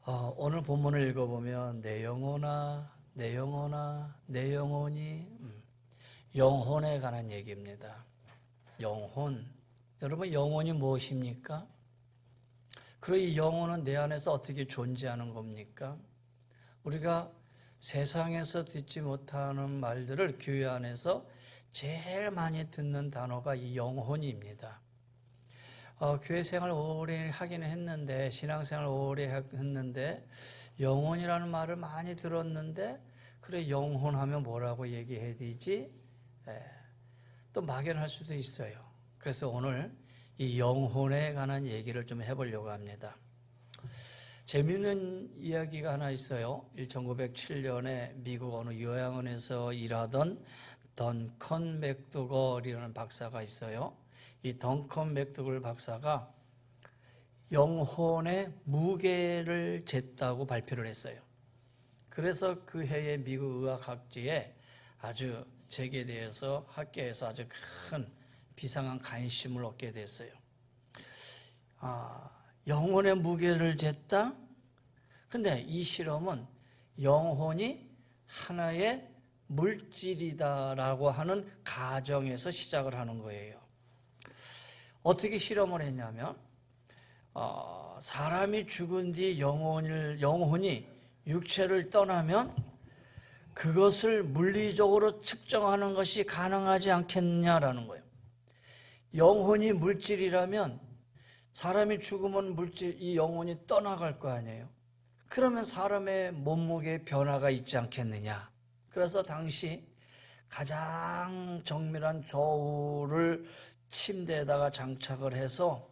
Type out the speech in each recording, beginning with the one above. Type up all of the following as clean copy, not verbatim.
오늘 본문을 읽어보면 내 영혼아, 내 영혼아, 내 영혼이 영혼에 관한 얘기입니다. 영혼. 여러분 영혼이 무엇입니까? 그리고 이 영혼은 내 안에서 어떻게 존재하는 겁니까? 우리가 세상에서 듣지 못하는 말들을 교회 안에서 제일 많이 듣는 단어가 이 영혼입니다. 교회 생활 오래 하긴 했는데, 신앙생활 오래 했는데, 영혼이라는 말을 많이 들었는데, 그래, 영혼하면 뭐라고 얘기해야 되지? 또 막연할 수도 있어요. 그래서 오늘 이 영혼에 관한 얘기를 좀 해보려고 합니다. 재미있는 이야기가 하나 있어요. 1907년에 미국 어느 요양원에서 일하던 던컨 맥도걸이라는 박사가 있어요. 이 던컨 맥도걸 박사가 영혼의 무게를 쟀다고 발표를 했어요. 그래서 그 해에 미국 의학학지에 아주 재계에 대해서 학계에서 아주 큰 비상한 관심을 얻게 됐어요. 영혼의 무게를 쟀다? 근데 이 실험은 영혼이 하나의 물질이다라고 하는 가정에서 시작을 하는 거예요. 어떻게 실험을 했냐면 사람이 죽은 뒤 영혼이 육체를 떠나면 그것을 물리적으로 측정하는 것이 가능하지 않겠느냐라는 거예요. 영혼이 물질이라면 사람이 죽으면 이 영혼이 떠나갈 거 아니에요. 그러면 사람의 몸무게에 변화가 있지 않겠느냐. 그래서 당시 가장 정밀한 저울을 침대에다가 장착을 해서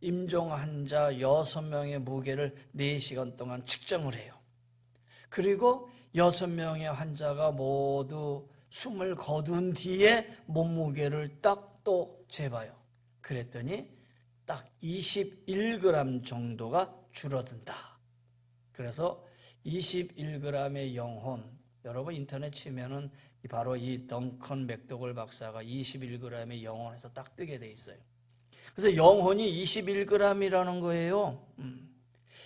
임종 환자 6명의 무게를 4시간 동안 측정을 해요. 그리고 6명의 환자가 모두 숨을 거둔 뒤에 몸무게를 딱 또 재봐요. 그랬더니 딱 21g 정도가 줄어든다. 그래서 21g의 영혼, 여러분 인터넷 치면은 바로 이 던컨 맥도걸 박사가 21g의 영혼에서 딱 뜨게 돼 있어요. 그래서 영혼이 21g이라는 거예요.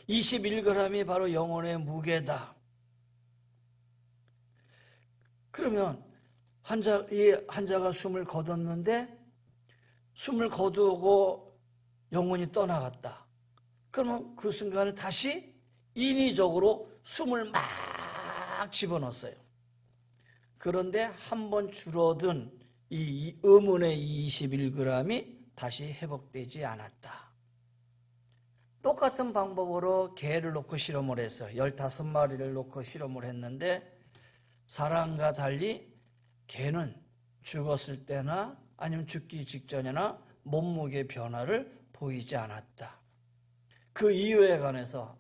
21g이 바로 영혼의 무게다. 그러면 환자가 숨을 거뒀는데 숨을 거두고 영혼이 떠나갔다. 그러면 그 순간에 다시 인위적으로 숨을 막 집어넣었어요. 그런데 한 번 줄어든 이 의문의 21g이 다시 회복되지 않았다. 똑같은 방법으로 개를 놓고 실험을 했어요. 15마리를 놓고 실험을 했는데 사람과 달리 개는 죽었을 때나 아니면 죽기 직전이나 몸무게 변화를 보이지 않았다. 그 이유에 관해서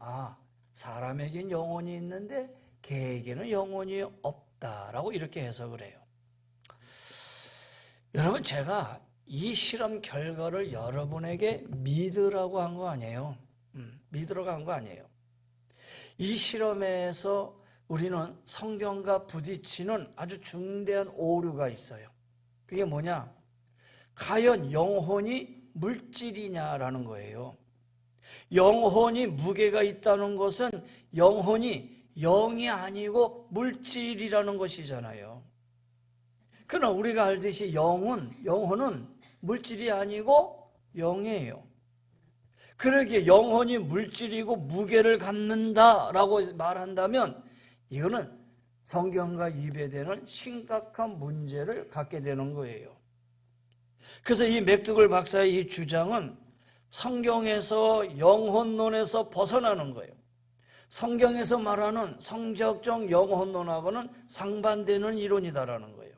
사람에겐 영혼이 있는데 개에게는 영혼이 없다라고 이렇게 해석을 해요. 여러분, 제가 이 실험 결과를 여러분에게 믿으라고 한 거 아니에요. 믿으라고 한 거 아니에요. 이 실험에서 우리는 성경과 부딪히는 아주 중대한 오류가 있어요. 그게 뭐냐? 과연 영혼이 물질이냐라는 거예요. 영혼이 무게가 있다는 것은 영혼이 영이 아니고 물질이라는 것이잖아요. 그러나 우리가 알듯이 영혼은 물질이 아니고 영이에요. 그러기에 영혼이 물질이고 무게를 갖는다라고 말한다면 이거는 성경과 위배되는 심각한 문제를 갖게 되는 거예요. 그래서 이 맥도걸 박사의 이 주장은 성경에서 영혼론에서 벗어나는 거예요. 성경에서 말하는 성적적 영혼론하고는 상반되는 이론이다라는 거예요.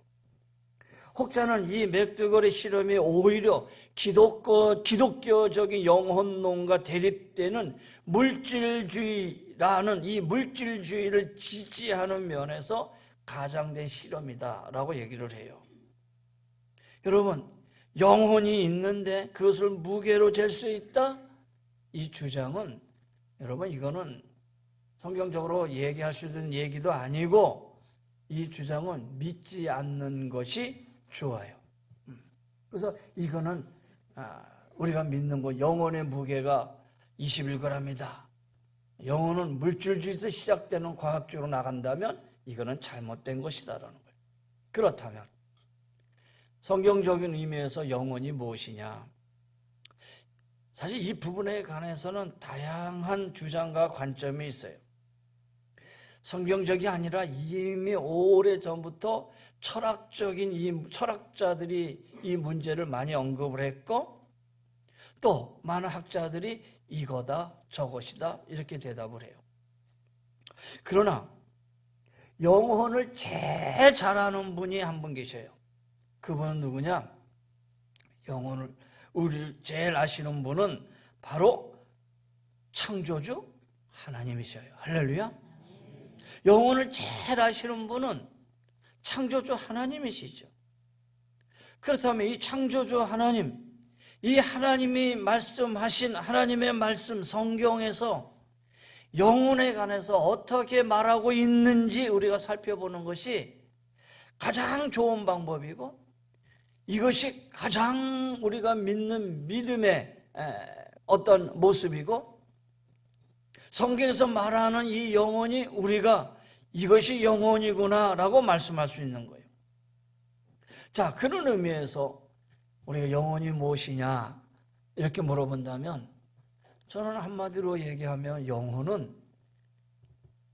혹자는 이 맥도걸의 실험이 오히려 기독교적인 영혼론과 대립되는 물질주의라는 이 물질주의를 지지하는 면에서 가장된 실험이다라고 얘기를 해요. 여러분, 영혼이 있는데 그것을 무게로 잴 수 있다? 이 주장은 여러분 이거는 성경적으로 얘기할 수 있는 얘기도 아니고 이 주장은 믿지 않는 것이 좋아요. 그래서 이거는 우리가 믿는 거 영혼의 무게가 21g이다. 영혼은 물줄기에서 시작되는 과학적으로 나간다면 이거는 잘못된 것이다라는 거예요. 그렇다면 성경적인 의미에서 영혼이 무엇이냐? 사실 이 부분에 관해서는 다양한 주장과 관점이 있어요. 성경적이 아니라 이미 오래전부터 철학자들이 이 문제를 많이 언급을 했고, 또 많은 학자들이 이거다 저것이다 이렇게 대답을 해요. 그러나 영혼을 제일 잘 아는 분이 한 분 계셔요. 그분은 누구냐? 영혼을 우리 제일 아시는 분은 바로 창조주 하나님이셔요. 할렐루야. 영혼을 제일 아시는 분은 창조주 하나님이시죠. 그렇다면 이 창조주 하나님, 이 하나님이 말씀하신 하나님의 말씀 성경에서 영혼에 관해서 어떻게 말하고 있는지 우리가 살펴보는 것이 가장 좋은 방법이고, 이것이 가장 우리가 믿는 믿음의 어떤 모습이고, 성경에서 말하는 이 영혼이 우리가 이것이 영혼이구나 라고 말씀할 수 있는 거예요. 자, 그런 의미에서 우리가 영혼이 무엇이냐 이렇게 물어본다면, 저는 한마디로 얘기하면 영혼은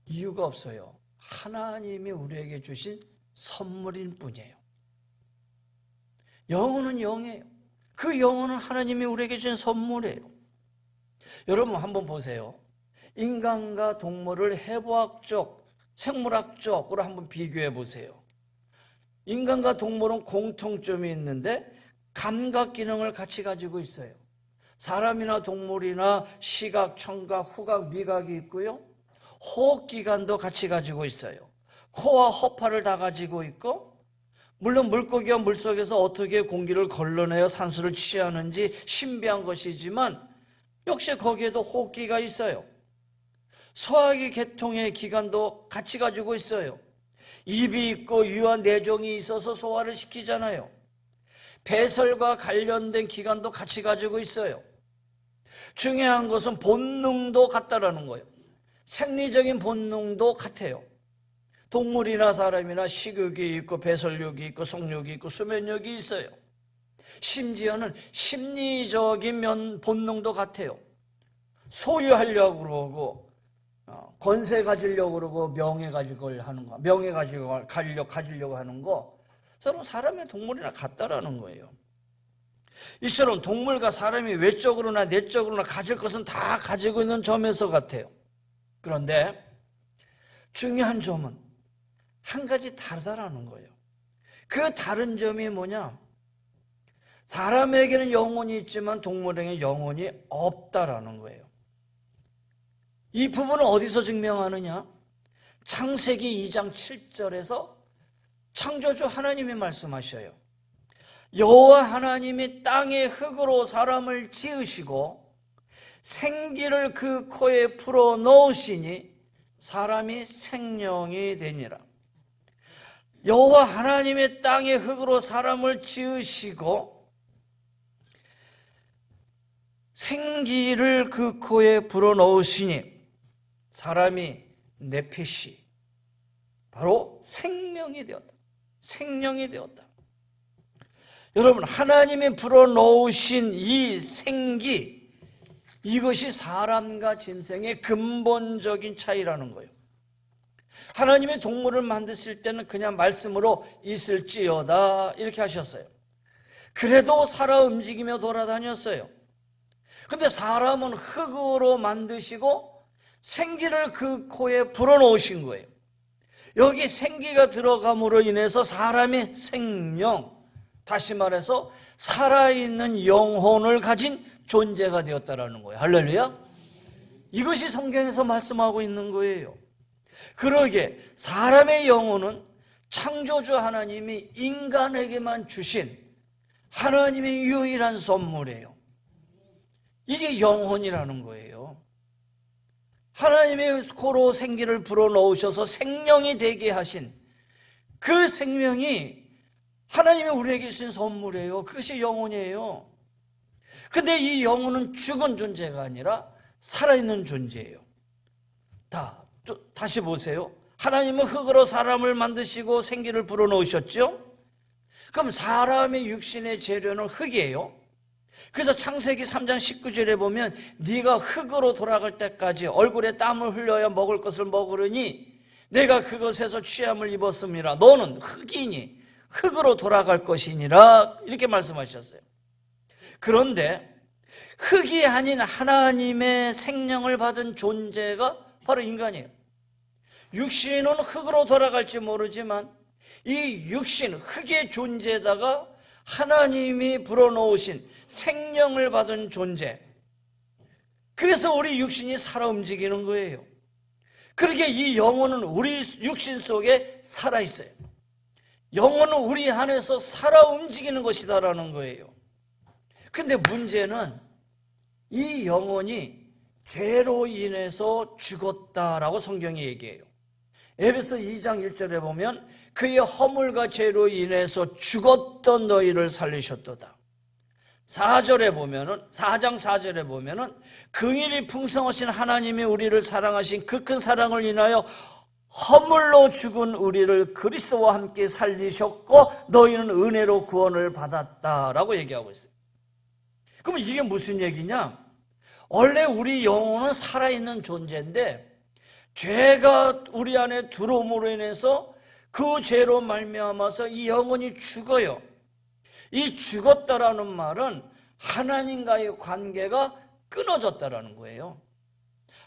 이유가 없어요. 하나님이 우리에게 주신 선물인 뿐이에요. 영혼은 영이에요. 그 영혼은 하나님이 우리에게 주신 선물이에요. 여러분 한번 보세요. 인간과 동물을 해부학적, 생물학적으로 한번 비교해 보세요. 인간과 동물은 공통점이 있는데 감각 기능을 같이 가지고 있어요. 사람이나 동물이나 시각, 청각, 후각, 미각이 있고요. 호흡기관도 같이 가지고 있어요. 코와 허파를 다 가지고 있고, 물론 물고기가 물속에서 어떻게 공기를 걸러내어 산소를 취하는지 신비한 것이지만 역시 거기에도 호흡기가 있어요. 소화기 계통의 기관도 같이 가지고 있어요. 입이 있고 유한 내종이 있어서 소화를 시키잖아요. 배설과 관련된 기관도 같이 가지고 있어요. 중요한 것은 본능도 같다라는 거예요. 생리적인 본능도 같아요. 동물이나 사람이나 식욕이 있고 배설욕이 있고 성욕이 있고 수면욕이 있어요. 심지어는 심리적인 본능도 같아요. 소유하려고 그러고, 권세 가지려고 그러고, 명예 가지고 하는 거, 명예 가지고 가지려고 하는 거, 서로 사람의 동물이나 같다라는 거예요. 이처럼 동물과 사람이 외적으로나 내적으로나 가질 것은 다 가지고 있는 점에서 같아요. 그런데 중요한 점은 한 가지 다르다라는 거예요. 그 다른 점이 뭐냐? 사람에게는 영혼이 있지만 동물에게는 영혼이 없다라는 거예요. 이 부분을 어디서 증명하느냐? 창세기 2장 7절에서 창조주 하나님이 말씀하셔요. 여호와 하나님이 땅의 흙으로 사람을 지으시고 생기를 그 코에 풀어 넣으시니 사람이 생명이 되니라. 여호와 하나님이 땅의 흙으로 사람을 지으시고 생기를 그 코에 불어 넣으시니 사람이 네피시, 바로 생명이 되었다. 생명이 되었다. 여러분, 하나님이 불어넣으신 이 생기, 이것이 사람과 짐승의 근본적인 차이라는 거예요. 하나님이 동물을 만드실 때는 그냥 말씀으로 있을지어다 이렇게 하셨어요. 그래도 살아 움직이며 돌아다녔어요. 근데 사람은 흙으로 만드시고 생기를 그 코에 불어넣으신 거예요. 여기 생기가 들어감으로 인해서 사람의 생명, 다시 말해서 살아있는 영혼을 가진 존재가 되었다라는 거예요. 할렐루야. 이것이 성경에서 말씀하고 있는 거예요. 그러게 사람의 영혼은 창조주 하나님이 인간에게만 주신 하나님의 유일한 선물이에요. 이게 영혼이라는 거예요. 하나님의 코로 생기를 불어넣으셔서 생명이 되게 하신 그 생명이 하나님이 우리에게 주신 선물이에요. 그것이 영혼이에요. 근데 이 영혼은 죽은 존재가 아니라 살아있는 존재예요. 다시 보세요. 하나님은 흙으로 사람을 만드시고 생기를 불어넣으셨죠? 그럼 사람의 육신의 재료는 흙이에요. 그래서 창세기 3장 19절에 보면 네가 흙으로 돌아갈 때까지 얼굴에 땀을 흘려야 먹을 것을 먹으려니 내가 그것에서 취함을 입었음이라. 너는 흙이니 흙으로 돌아갈 것이니라, 이렇게 말씀하셨어요. 그런데 흙이 아닌 하나님의 생명을 받은 존재가 바로 인간이에요. 육신은 흙으로 돌아갈지 모르지만 이 육신, 흙의 존재에다가 하나님이 불어넣으신 생명을 받은 존재, 그래서 우리 육신이 살아 움직이는 거예요. 그러게 이 영혼은 우리 육신 속에 살아있어요. 영혼은 우리 안에서 살아 움직이는 것이다라는 거예요. 근데 문제는 이 영혼이 죄로 인해서 죽었다라고 성경이 얘기해요. 에베소 2장 1절에 보면 그의 허물과 죄로 인해서 죽었던 너희를 살리셨도다. 4장 4절에 보면은 긍휼이 풍성하신 하나님이 우리를 사랑하신 그 큰 사랑을 인하여 허물로 죽은 우리를 그리스도와 함께 살리셨고 너희는 은혜로 구원을 받았다라고 얘기하고 있어요. 그럼 이게 무슨 얘기냐? 원래 우리 영혼은 살아있는 존재인데 죄가 우리 안에 들어옴으로 인해서 그 죄로 말미암아서 이 영혼이 죽어요. 이 죽었다라는 말은 하나님과의 관계가 끊어졌다라는 거예요.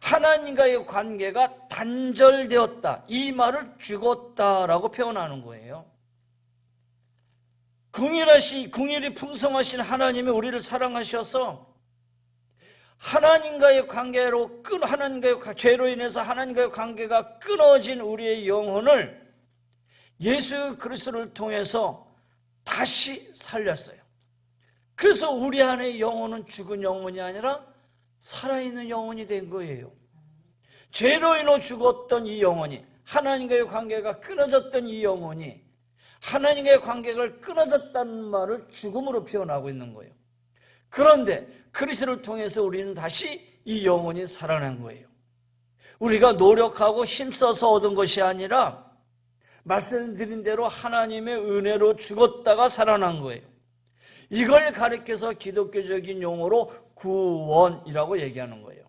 하나님과의 관계가 단절되었다, 이 말을 죽었다라고 표현하는 거예요. 긍휼이 풍성하신 하나님이 우리를 사랑하셔서 하나님과의 죄로 인해서 하나님과의 관계가 끊어진 우리의 영혼을 예수 그리스도를 통해서 다시 살렸어요. 그래서 우리 안의 영혼은 죽은 영혼이 아니라 살아있는 영혼이 된 거예요. 죄로 인해 죽었던 이 영혼이, 하나님과의 관계가 끊어졌던 이 영혼이 하나님과의 관계가 끊어졌다는 말을 죽음으로 표현하고 있는 거예요. 그런데 그리스도를 통해서 우리는 다시 이 영혼이 살아난 거예요. 우리가 노력하고 힘써서 얻은 것이 아니라 말씀드린 대로 하나님의 은혜로 죽었다가 살아난 거예요. 이걸 가리켜서 기독교적인 용어로 구원이라고 얘기하는 거예요.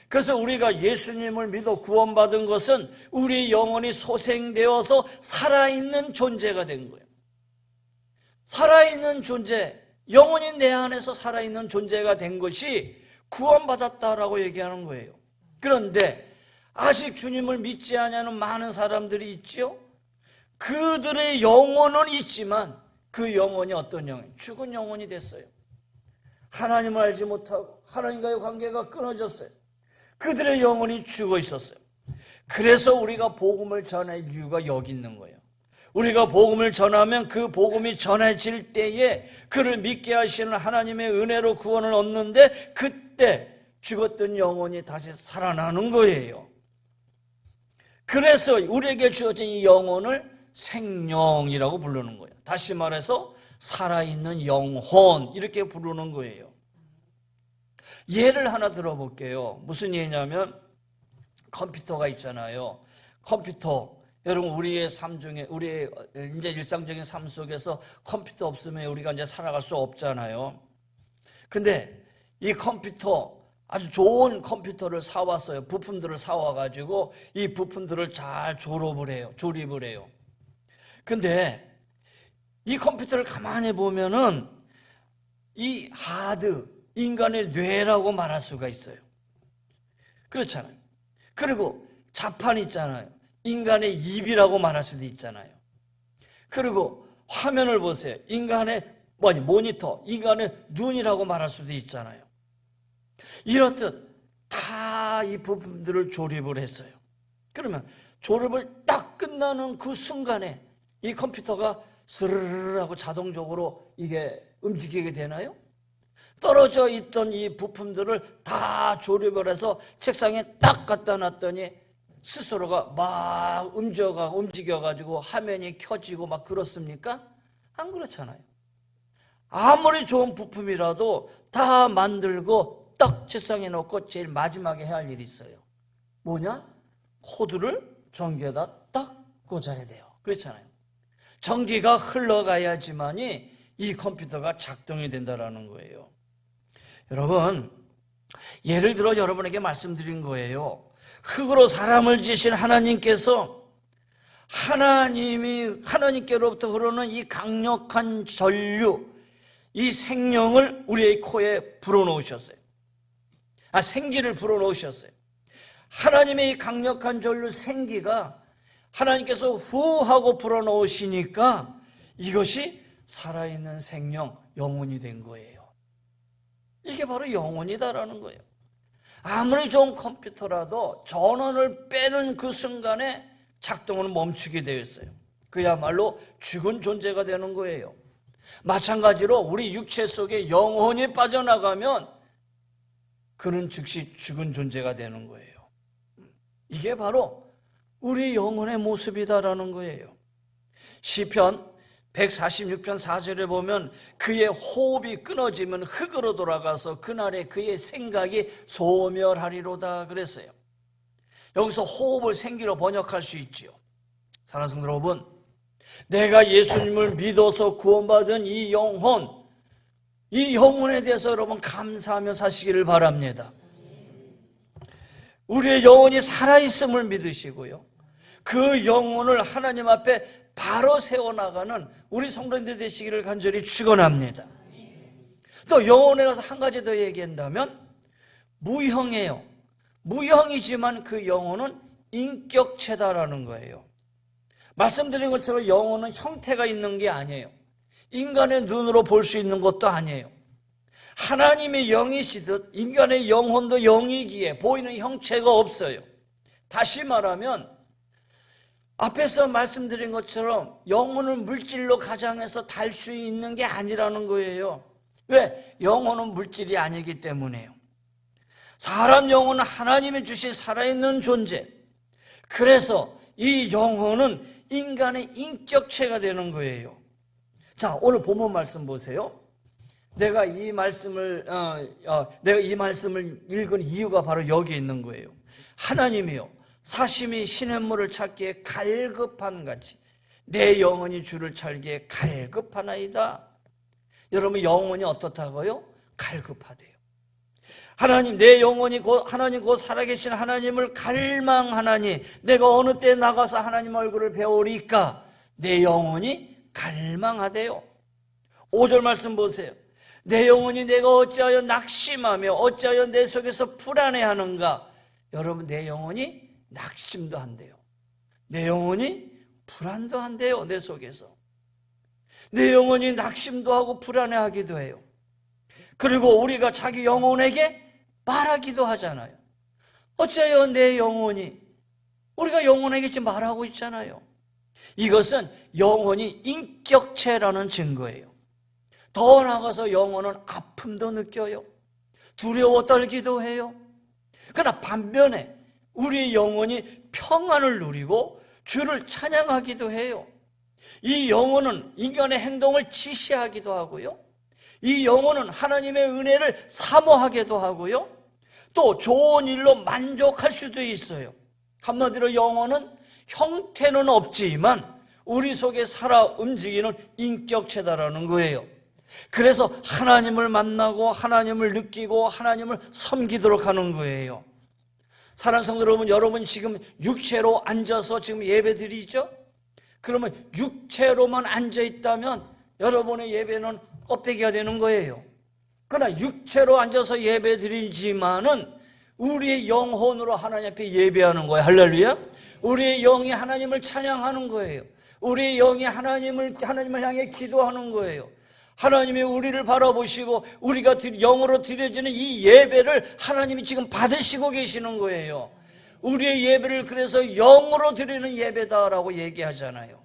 그래서 우리가 예수님을 믿어 구원받은 것은 우리 영혼이 소생되어서 살아있는 존재가 된 거예요. 살아있는 존재, 영혼이 내 안에서 살아있는 존재가 된 것이 구원받았다라고 얘기하는 거예요. 그런데 아직 주님을 믿지 않는 많은 사람들이 있지요. 그들의 영혼은 있지만 그 영혼이 어떤 영혼? 죽은 영혼이 됐어요. 하나님을 알지 못하고 하나님과의 관계가 끊어졌어요. 그들의 영혼이 죽어 있었어요. 그래서 우리가 복음을 전할 이유가 여기 있는 거예요. 우리가 복음을 전하면 그 복음이 전해질 때에 그를 믿게 하시는 하나님의 은혜로 구원을 얻는데 그때 죽었던 영혼이 다시 살아나는 거예요. 그래서 우리에게 주어진 이 영혼을 생명이라고 부르는 거예요. 다시 말해서 살아있는 영혼, 이렇게 부르는 거예요. 예를 하나 들어볼게요. 무슨 예냐면 컴퓨터가 있잖아요. 컴퓨터, 여러분 우리의 삶 중에, 우리의 이제 일상적인 삶 속에서 컴퓨터 없으면 우리가 이제 살아갈 수 없잖아요. 근데 이 컴퓨터, 아주 좋은 컴퓨터를 사왔어요. 부품들을 사와가지고 이 부품들을 잘 조립을 해요. 근데 이 컴퓨터를 가만히 보면은 이 하드, 인간의 뇌라고 말할 수가 있어요. 그렇잖아요. 그리고 자판 있잖아요. 인간의 입이라고 말할 수도 있잖아요. 그리고 화면을 보세요. 인간의 모니터, 인간의 눈이라고 말할 수도 있잖아요. 이렇듯 다 이 부품들을 조립을 했어요. 그러면 조립을 딱 끝나는 그 순간에 이 컴퓨터가 스르르 하고 자동적으로 이게 움직이게 되나요? 떨어져 있던 이 부품들을 다 조립을 해서 책상에 딱 갖다 놨더니 스스로가 막 움직여가지고 화면이 켜지고 막 그렇습니까? 안 그렇잖아요. 아무리 좋은 부품이라도 다 만들고 딱 책상에 놓고 제일 마지막에 해야 할 일이 있어요. 뭐냐? 코드를 전기에다 딱 꽂아야 돼요. 그렇잖아요. 전기가 흘러가야지만이 이 컴퓨터가 작동이 된다는 거예요. 여러분, 예를 들어 여러분에게 말씀드린 거예요. 흙으로 사람을 지으신 하나님께서 하나님께로부터 흐르는 이 강력한 전류, 이 생명을 우리의 코에 불어넣으셨어요. 생기를 불어넣으셨어요. 하나님의 이 강력한 전류 생기가 하나님께서 후 하고 불어넣으시니까 이것이 살아있는 생명, 영혼이 된 거예요. 이게 바로 영혼이다라는 거예요. 아무리 좋은 컴퓨터라도 전원을 빼는 그 순간에 작동을 멈추게 되어 있어요. 그야말로 죽은 존재가 되는 거예요. 마찬가지로 우리 육체 속에 영혼이 빠져나가면 그는 즉시 죽은 존재가 되는 거예요. 이게 바로 우리 영혼의 모습이다라는 거예요. 시편 146편 4절에 보면 그의 호흡이 끊어지면 흙으로 돌아가서 그날에 그의 생각이 소멸하리로다 그랬어요. 여기서 호흡을 생기로 번역할 수 있지요. 사랑하는 성도 여러분, 내가 예수님을 믿어서 구원받은 이 영혼에 대해서 여러분 감사하며 사시기를 바랍니다. 우리의 영혼이 살아있음을 믿으시고요, 그 영혼을 하나님 앞에 바로 세워나가는 우리 성도님들 되시기를 간절히 축원합니다. 또 영혼에 가서 한 가지 더 얘기한다면 무형이에요. 무형이지만 그 영혼은 인격체다라는 거예요. 말씀드린 것처럼 영혼은 형태가 있는 게 아니에요. 인간의 눈으로 볼 수 있는 것도 아니에요. 하나님의 영이시듯 인간의 영혼도 영이기에 보이는 형체가 없어요. 다시 말하면 앞에서 말씀드린 것처럼 영혼을 물질로 가장해서 달 수 있는 게 아니라는 거예요. 왜? 영혼은 물질이 아니기 때문에요. 사람 영혼은 하나님이 주신 살아있는 존재. 그래서 이 영혼은 인간의 인격체가 되는 거예요. 자, 오늘 본문 말씀 보세요. 내가 이 말씀을 읽은 이유가 바로 여기 있는 거예요. 하나님이요, 사심이 시냇물을 찾기에 갈급한 같이 내 영혼이 주를 찾기에 갈급하나이다. 여러분, 영혼이 어떻다고요? 갈급하대요. 하나님, 내 영혼이 하나님 곧 살아계신 하나님을 갈망하나니 내가 어느 때 나가서 하나님 얼굴을 배우리까? 내 영혼이 갈망하대요. 5절 말씀 보세요. 내 영혼이 내가 어찌하여 낙심하며 어찌하여 내 속에서 불안해하는가? 여러분, 내 영혼이 낙심도 한대요. 내 영혼이 불안도 한대요. 내 속에서 내 영혼이 낙심도 하고 불안해하기도 해요. 그리고 우리가 자기 영혼에게 말하기도 하잖아요. 어째요 내 영혼이, 우리가 영혼에게 지금 말하고 있잖아요. 이것은 영혼이 인격체라는 증거예요. 더 나아가서 영혼은 아픔도 느껴요. 두려워 떨기도 해요. 그러나 반면에 우리 영혼이 평안을 누리고 주를 찬양하기도 해요. 이 영혼은 인간의 행동을 지시하기도 하고요, 이 영혼은 하나님의 은혜를 사모하기도 하고요, 또 좋은 일로 만족할 수도 있어요. 한마디로 영혼은 형태는 없지만 우리 속에 살아 움직이는 인격체다라는 거예요. 그래서 하나님을 만나고 하나님을 느끼고 하나님을 섬기도록 하는 거예요. 사랑하는 성도 여러분, 여러분 지금 육체로 앉아서 지금 예배 드리죠? 그러면 육체로만 앉아있다면 여러분의 예배는 껍데기가 되는 거예요. 그러나 육체로 앉아서 예배 드리지만은 우리의 영혼으로 하나님 앞에 예배하는 거예요. 할렐루야. 우리의 영이 하나님을 찬양하는 거예요. 우리의 영이 하나님을 향해 기도하는 거예요. 하나님이 우리를 바라보시고 우리가 영으로 드려지는 이 예배를 하나님이 지금 받으시고 계시는 거예요. 우리의 예배를 그래서 영으로 드리는 예배다라고 얘기하잖아요.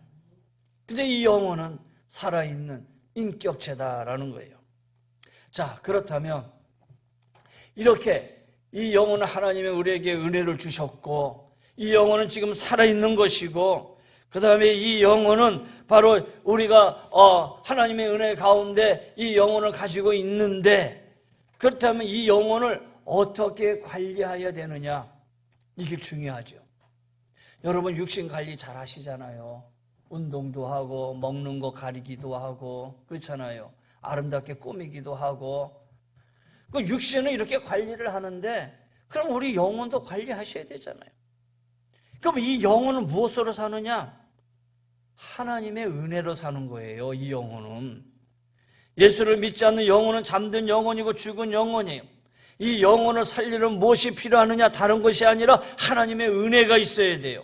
그래서 이 영혼은 살아있는 인격체다라는 거예요. 자, 그렇다면 이렇게 이 영혼은 하나님이 우리에게 은혜를 주셨고 이 영혼은 지금 살아있는 것이고 그 다음에 이 영혼은 바로 우리가 하나님의 은혜 가운데 이 영혼을 가지고 있는데, 그렇다면 이 영혼을 어떻게 관리해야 되느냐, 이게 중요하죠. 여러분 육신 관리 잘 하시잖아요. 운동도 하고 먹는 거 가리기도 하고 그렇잖아요. 아름답게 꾸미기도 하고. 그 육신은 이렇게 관리를 하는데 그럼 우리 영혼도 관리하셔야 되잖아요. 그럼 이 영혼은 무엇으로 사느냐? 하나님의 은혜로 사는 거예요. 이 영혼은. 예수를 믿지 않는 영혼은 잠든 영혼이고 죽은 영혼이에요. 이 영혼을 살리려면 무엇이 필요하느냐? 다른 것이 아니라 하나님의 은혜가 있어야 돼요.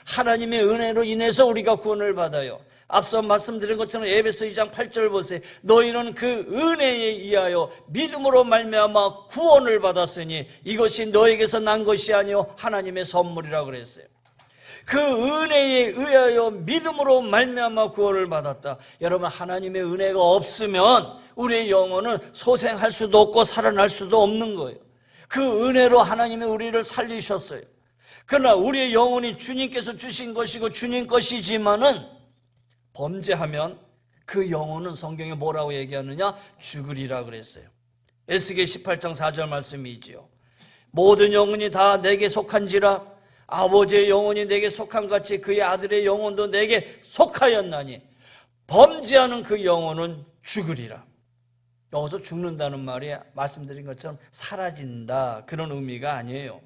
하나님의 은혜로 인해서 우리가 구원을 받아요. 앞서 말씀드린 것처럼 에베소 2장 8절 보세요. 너희는 그 은혜에 의하여 믿음으로 말미암아 구원을 받았으니 이것이 너에게서 난 것이 아니요 하나님의 선물이라고 그랬어요. 그 은혜에 의하여 믿음으로 말미암아 구원을 받았다. 여러분, 하나님의 은혜가 없으면 우리의 영혼은 소생할 수도 없고 살아날 수도 없는 거예요. 그 은혜로 하나님이 우리를 살리셨어요. 그러나 우리의 영혼이 주님께서 주신 것이고 주님 것이지만은 범죄하면 그 영혼은 성경에 뭐라고 얘기하느냐? 죽으리라 그랬어요. 에스겔 18장 4절 말씀이지요. 모든 영혼이 다 내게 속한지라 아버지의 영혼이 내게 속한 같이 그의 아들의 영혼도 내게 속하였나니 범죄하는 그 영혼은 죽으리라. 여기서 죽는다는 말이 말씀드린 것처럼 사라진다 그런 의미가 아니에요.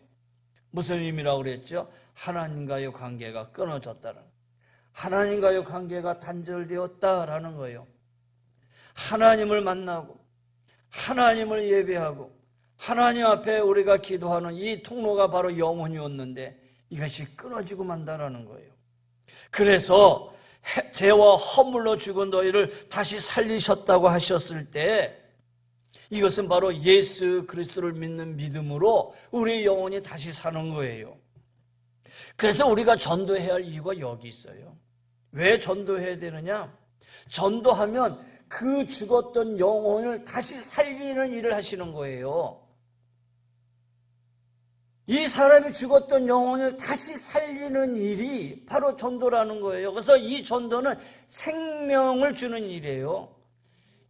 무슨 의미라고 그랬죠? 하나님과의 관계가 끊어졌다는, 하나님과의 관계가 단절되었다라는 거예요. 하나님을 만나고 하나님을 예배하고 하나님 앞에 우리가 기도하는 이 통로가 바로 영혼이었는데 이것이 끊어지고 만다라는 거예요. 그래서 죄와 허물로 죽은 너희를 다시 살리셨다고 하셨을 때 이것은 바로 예수 그리스도를 믿는 믿음으로 우리의 영혼이 다시 사는 거예요. 그래서 우리가 전도해야 할 이유가 여기 있어요. 왜 전도해야 되느냐? 전도하면 그 죽었던 영혼을 다시 살리는 일을 하시는 거예요. 이 사람이 죽었던 영혼을 다시 살리는 일이 바로 전도라는 거예요. 그래서 이 전도는 생명을 주는 일이에요.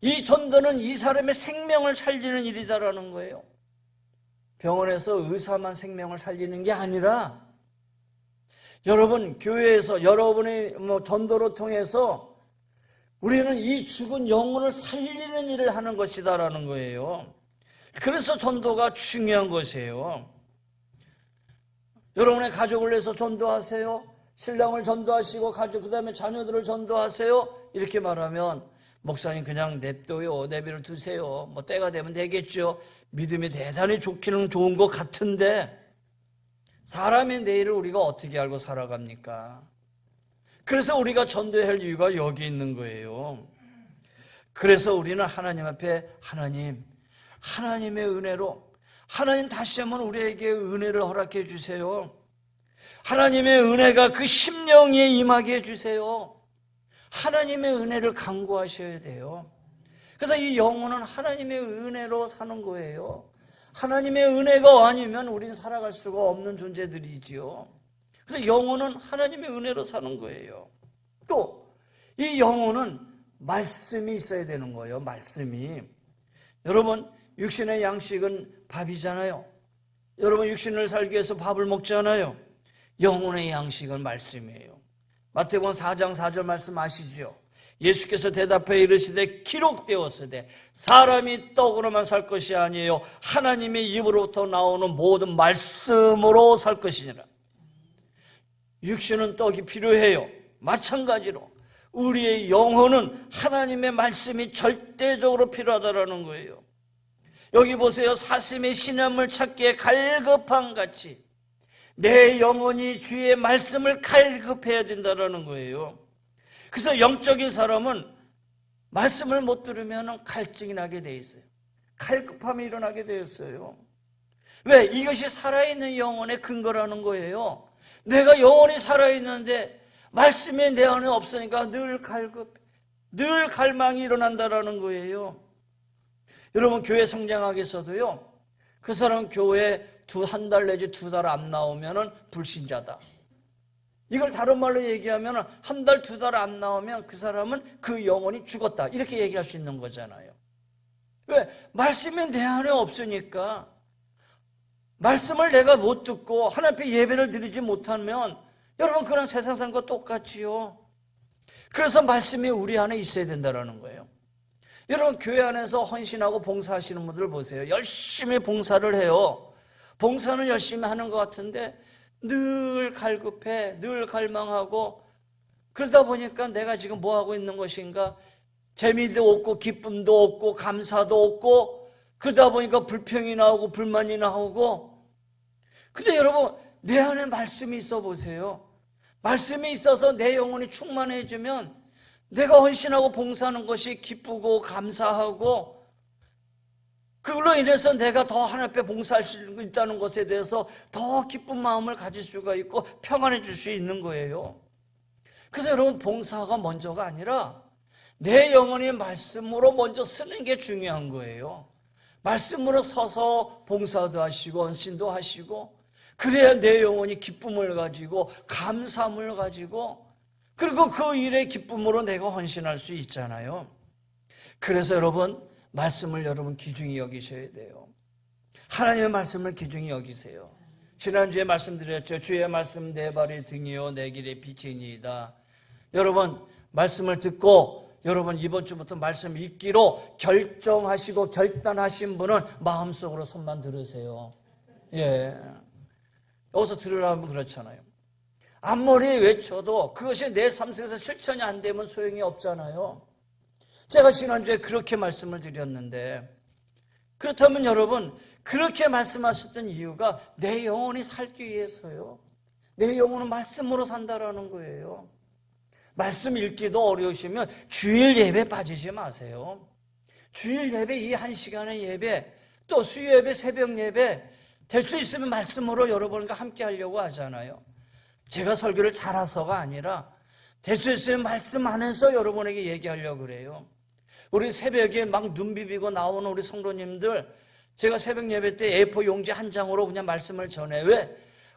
이 전도는 이 사람의 생명을 살리는 일이다라는 거예요. 병원에서 의사만 생명을 살리는 게 아니라 여러분 교회에서 여러분의 전도로 통해서 우리는 이 죽은 영혼을 살리는 일을 하는 것이다라는 거예요. 그래서 전도가 중요한 것이에요. 여러분의 가족을 위해서 전도하세요. 신랑을 전도하시고 그다음에 자녀들을 전도하세요. 이렇게 말하면 목사님 그냥 냅둬요. 내비를 두세요. 뭐 때가 되면 되겠죠. 믿음이 대단히 좋기는 좋은 것 같은데 사람의 내일을 우리가 어떻게 알고 살아갑니까? 그래서 우리가 전도해야 할 이유가 여기 있는 거예요. 그래서 우리는 하나님 앞에 하나님의 은혜로 하나님 다시 한번 우리에게 은혜를 허락해 주세요. 하나님의 은혜가 그 심령에 임하게 해주세요. 하나님의 은혜를 간구하셔야 돼요. 그래서 이 영혼은 하나님의 은혜로 사는 거예요. 하나님의 은혜가 아니면 우린 살아갈 수가 없는 존재들이지요. 그래서 영혼은 하나님의 은혜로 사는 거예요. 또 이 영혼은 말씀이 있어야 되는 거예요. 말씀이. 여러분 육신의 양식은 밥이잖아요. 여러분 육신을 살기 위해서 밥을 먹잖아요. 영혼의 양식은 말씀이에요. 마태복음 4장 4절 말씀 아시죠? 예수께서 대답해 이르시되 기록되었으되 사람이 떡으로만 살 것이 아니에요 하나님의 입으로부터 나오는 모든 말씀으로 살 것이니라. 육신은 떡이 필요해요. 마찬가지로 우리의 영혼은 하나님의 말씀이 절대적으로 필요하다라는 거예요. 여기 보세요. 사슴의 신함을 찾기에 갈급한 같이 내 영혼이 주의 말씀을 갈급해야 된다는 거예요. 그래서 영적인 사람은 말씀을 못 들으면 갈증이 나게 돼 있어요. 갈급함이 일어나게 되었어요. 왜? 이것이 살아있는 영혼의 근거라는 거예요. 내가 영혼이 살아있는데 말씀이 내 안에 없으니까 늘 늘 갈망이 일어난다는 거예요. 여러분 교회 성장하기 위해서도요. 그 사람은 교회 한 달 내지 2달 안 나오면 불신자다. 이걸 다른 말로 얘기하면 한 달, 2달 안 나오면 그 사람은 그 영혼이 죽었다. 이렇게 얘기할 수 있는 거잖아요. 왜? 말씀이 내 안에 없으니까. 말씀을 내가 못 듣고 하나님 앞에 예배를 드리지 못하면 여러분, 그런 세상 사람과 똑같지요. 그래서 말씀이 우리 안에 있어야 된다는 거예요. 여러분, 교회 안에서 헌신하고 봉사하시는 분들 보세요. 열심히 봉사를 해요. 봉사는 열심히 하는 것 같은데 늘 갈급해, 늘 갈망하고, 그러다 보니까 내가 지금 뭐 하고 있는 것인가? 재미도 없고 기쁨도 없고 감사도 없고, 그러다 보니까 불평이 나오고 불만이 나오고. 근데 여러분, 내 안에 말씀이 있어 보세요. 말씀이 있어서 내 영혼이 충만해지면 내가 헌신하고 봉사하는 것이 기쁘고 감사하고, 그걸로 인해서 내가 더 하나님 앞에 봉사할 수 있다는 것에 대해서 더 기쁜 마음을 가질 수가 있고 평안해질 수 있는 거예요. 그래서 여러분, 봉사가 먼저가 아니라 내 영혼이 말씀으로 먼저 쓰는 게 중요한 거예요. 말씀으로 서서 봉사도 하시고 헌신도 하시고, 그래야 내 영혼이 기쁨을 가지고 감사함을 가지고, 그리고 그 일의 기쁨으로 내가 헌신할 수 있잖아요. 그래서 여러분, 말씀을 여러분 귀중히 여기셔야 돼요. 하나님의 말씀을 귀중히 여기세요. 지난주에 말씀드렸죠. 주의 말씀 내 발의 등이요 내 길의 빛이니이다. 여러분, 말씀을 듣고 여러분 이번 주부터 말씀 읽기로 결정하시고 결단하신 분은 마음속으로 손만 들으세요. 예, 여기서 들으라면 그렇잖아요. 앞머리 외쳐도 그것이 내 삶 속에서 실천이 안 되면 소용이 없잖아요. 제가 지난주에 그렇게 말씀을 드렸는데, 그렇다면 여러분, 그렇게 말씀하셨던 이유가 내 영혼이 살기 위해서요. 내 영혼은 말씀으로 산다라는 거예요. 말씀 읽기도 어려우시면 주일 예배 빠지지 마세요. 주일 예배, 이 1시간의 예배, 또 수요 예배, 새벽 예배, 될 수 있으면 말씀으로 여러분과 함께 하려고 하잖아요. 제가 설교를 잘해서가 아니라 될 수 있으면 말씀 안에서 여러분에게 얘기하려고 그래요. 우리 새벽에 막 눈 비비고 나오는 우리 성도님들, 제가 새벽 예배 때 A4 용지 한 장으로 그냥 말씀을 전해. 왜?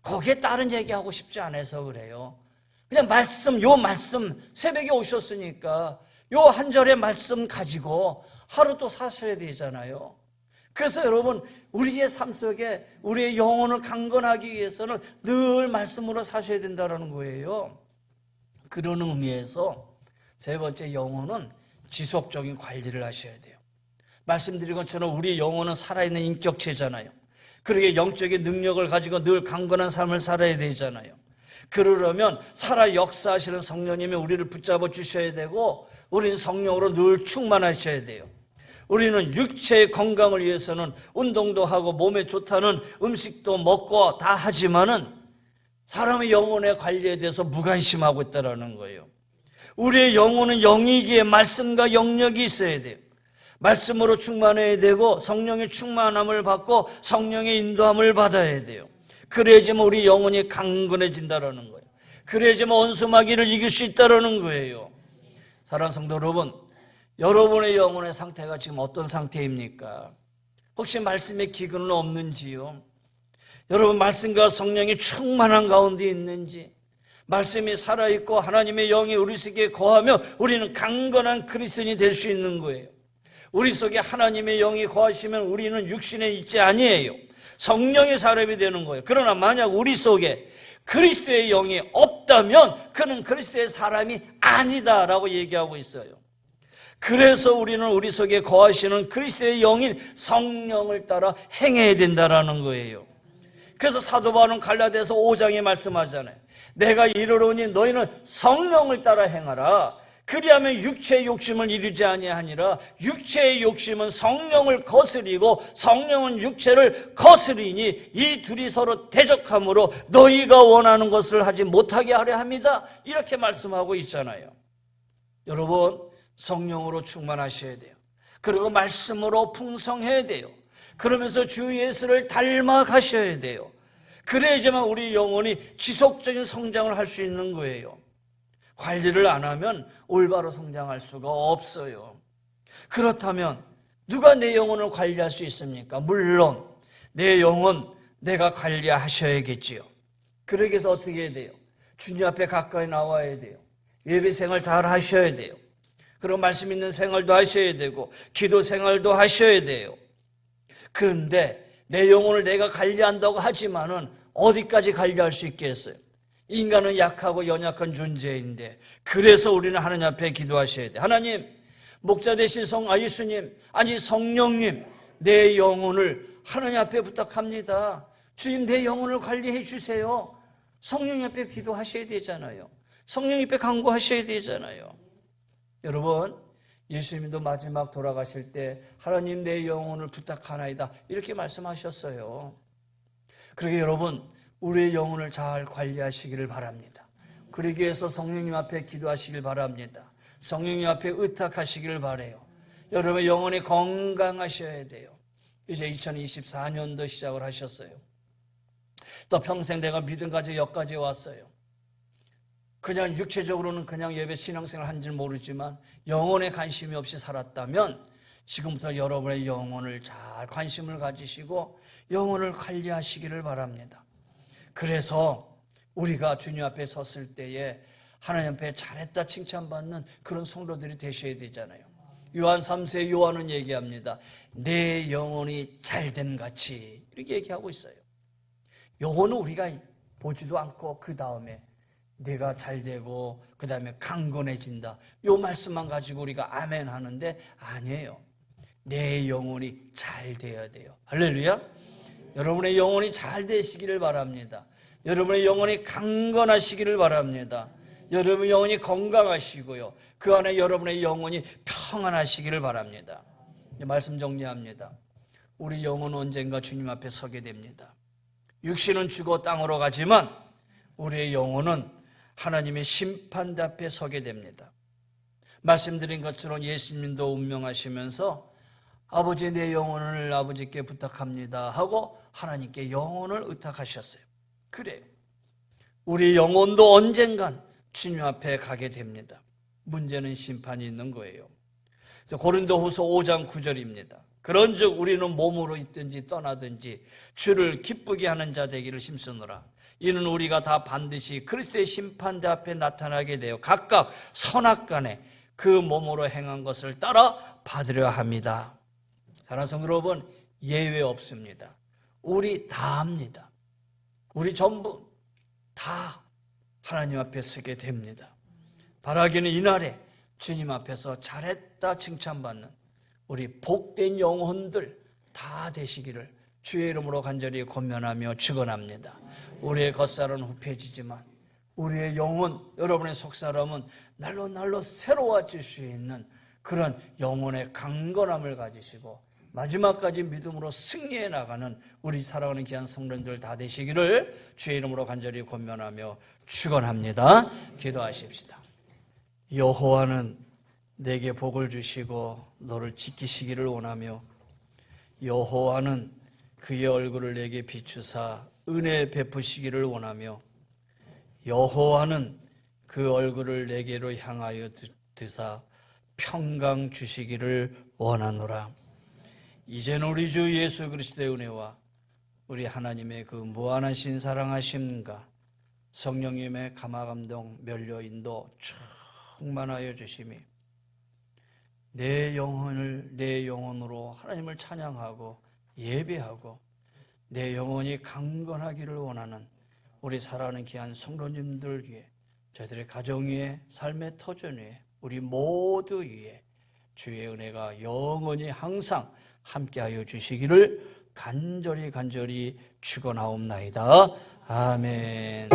거기에 다른 얘기하고 싶지 않아서 그래요. 그냥 말씀, 요 말씀, 새벽에 오셨으니까 요 한 절의 말씀 가지고 하루 또 사셔야 되잖아요. 그래서 여러분, 우리의 삶 속에 우리의 영혼을 강건하기 위해서는 늘 말씀으로 사셔야 된다는 거예요. 그런 의미에서 세 번째, 영혼은 지속적인 관리를 하셔야 돼요. 말씀드린 것처럼 우리 영혼은 살아있는 인격체잖아요. 그러게 영적인 능력을 가지고 늘 강건한 삶을 살아야 되잖아요. 그러려면 살아 역사하시는 성령님이 우리를 붙잡아 주셔야 되고, 우리는 성령으로 늘 충만하셔야 돼요. 우리는 육체의 건강을 위해서는 운동도 하고 몸에 좋다는 음식도 먹고 다 하지만은 사람의 영혼의 관리에 대해서 무관심하고 있다는 거예요. 우리의 영혼은 영이기에 말씀과 영역이 있어야 돼요. 말씀으로 충만해야 되고 성령의 충만함을 받고 성령의 인도함을 받아야 돼요. 그래야지만 우리 영혼이 강건해진다는 거예요. 그래야지만 원수마귀를 이길 수 있다는 거예요. 사랑하는 성도 여러분, 여러분의 영혼의 상태가 지금 어떤 상태입니까? 혹시 말씀의 기근은 없는지요? 여러분, 말씀과 성령이 충만한 가운데 있는지, 말씀이 살아있고 하나님의 영이 우리 속에 거하며 우리는 강건한 그리스도인이 될 수 있는 거예요. 우리 속에 하나님의 영이 거하시면 우리는 육신에 있지 아니에요. 성령의 사람이 되는 거예요. 그러나 만약 우리 속에 그리스도의 영이 없다면 그는 그리스도의 사람이 아니다라고 얘기하고 있어요. 그래서 우리는 우리 속에 거하시는 그리스도의 영인 성령을 따라 행해야 된다라는 거예요. 그래서 사도 바울은 갈라디아서 5장에 말씀하잖아요. 내가 이르노니 너희는 성령을 따라 행하라. 그리하면 육체의 욕심을 이루지 아니하니라. 육체의 욕심은 성령을 거스리고 성령은 육체를 거스리니 이 둘이 서로 대적함으로 너희가 원하는 것을 하지 못하게 하려 합니다. 이렇게 말씀하고 있잖아요. 여러분, 성령으로 충만하셔야 돼요. 그리고 말씀으로 풍성해야 돼요. 그러면서 주 예수를 닮아가셔야 돼요. 그래야지만 우리 영혼이 지속적인 성장을 할 수 있는 거예요. 관리를 안 하면 올바로 성장할 수가 없어요. 그렇다면 누가 내 영혼을 관리할 수 있습니까? 물론 내 영혼 내가 관리하셔야겠지요. 그러기 위해서 어떻게 해야 돼요? 주님 앞에 가까이 나와야 돼요. 예배 생활 잘 하셔야 돼요. 그리고 말씀 있는 생활도 하셔야 되고 기도 생활도 하셔야 돼요. 그런데 내 영혼을 내가 관리한다고 하지만은 어디까지 관리할 수 있겠어요? 인간은 약하고 연약한 존재인데 그래서 우리는 하나님 앞에 기도하셔야 돼. 하나님, 목자 되신 예수님, 아니 성령님, 내 영혼을 하나님 앞에 부탁합니다. 주님, 내 영혼을 관리해 주세요. 성령 앞에 기도하셔야 되잖아요. 성령 앞에 간구하셔야 되잖아요. 여러분, 예수님도 마지막 돌아가실 때 하나님, 내 영혼을 부탁하나이다 이렇게 말씀하셨어요. 그러게 여러분, 우리의 영혼을 잘 관리하시기를 바랍니다. 그러기 위해서 성령님 앞에 기도하시길 바랍니다. 성령님 앞에 의탁하시기를 바라요. 여러분의 영혼이 건강하셔야 돼요. 이제 2024년도 시작을 하셨어요. 또 평생 내가 믿음 가지고 여기까지 왔어요. 그냥 육체적으로는 그냥 예배 신앙생활 한 줄 모르지만 영혼에 관심이 없이 살았다면 지금부터 여러분의 영혼을 잘 관심을 가지시고 영혼을 관리하시기를 바랍니다. 그래서 우리가 주님 앞에 섰을 때에 하나님 앞에 잘했다 칭찬받는 그런 성도들이 되셔야 되잖아요. 요한 3세 요한은 얘기합니다. 내 영혼이 잘된 같이 이렇게 얘기하고 있어요. 영혼은 우리가 보지도 않고 그 다음에 내가 잘되고 그 다음에 강건해진다, 요 말씀만 가지고 우리가 아멘 하는데 아니에요. 내 영혼이 잘 되어야 돼요. 할렐루야. 여러분의 영혼이 잘 되시기를 바랍니다. 여러분의 영혼이 강건하시기를 바랍니다. 여러분의 영혼이 건강하시고요, 그 안에 여러분의 영혼이 평안하시기를 바랍니다. 말씀 정리합니다. 우리 영혼은 언젠가 주님 앞에 서게 됩니다. 육신은 죽어 땅으로 가지만 우리의 영혼은 하나님의 심판대 앞에 서게 됩니다. 말씀드린 것처럼 예수님도 운명하시면서 아버지, 내 영혼을 아버지께 부탁합니다 하고 하나님께 영혼을 의탁하셨어요. 그래요. 우리 영혼도 언젠간 주님 앞에 가게 됩니다. 문제는 심판이 있는 거예요. 고린도후서 5장 9절입니다. 그런즉 우리는 몸으로 있든지 떠나든지 주를 기쁘게 하는 자 되기를 힘쓰노라. 이는 우리가 다 반드시 그리스도의 심판대 앞에 나타나게 되어 각각 선악간에 그 몸으로 행한 것을 따라 받으려 합니다. 사랑하는 성도 여러분, 예외 없습니다. 우리 다 합니다. 우리 전부 다 하나님 앞에 서게 됩니다. 바라기는 이날에 주님 앞에서 잘했다 칭찬받는 우리 복된 영혼들 다 되시기를 주의 이름으로 간절히 권면하며 축원합니다. 우리의 겉살은 후패지지만 우리의 영혼, 여러분의 속사람은 날로 새로워질 수 있는 그런 영혼의 강건함을 가지시고 마지막까지 믿음으로 승리해 나가는 우리 사랑하는 귀한 성도들 다 되시기를 주의 이름으로 간절히 권면하며 축원합니다. 기도하십시다. 여호와는 내게 복을 주시고 너를 지키시기를 원하며 여호와는 그의 얼굴을 내게 비추사 은혜 베푸시기를 원하며 여호와는 그 얼굴을 내게로 향하여 드사 평강 주시기를 원하노라. 이제는 우리 주 예수 그리스도의 은혜와 우리 하나님의 그 무한하신 사랑하심과 성령님의 감화감동 면려 인도 충만하여 주심이 내 영혼을 내 영혼으로 하나님을 찬양하고 예배하고 내 영혼이 강건하기를 원하는 우리 사랑하는 귀한 성도님들 위해, 저희들의 가정 위에, 삶의 터전 위에, 우리 모두 위에 주의 은혜가 영원히 항상 함께하여 주시기를 간절히 축원하옵나이다. 아멘.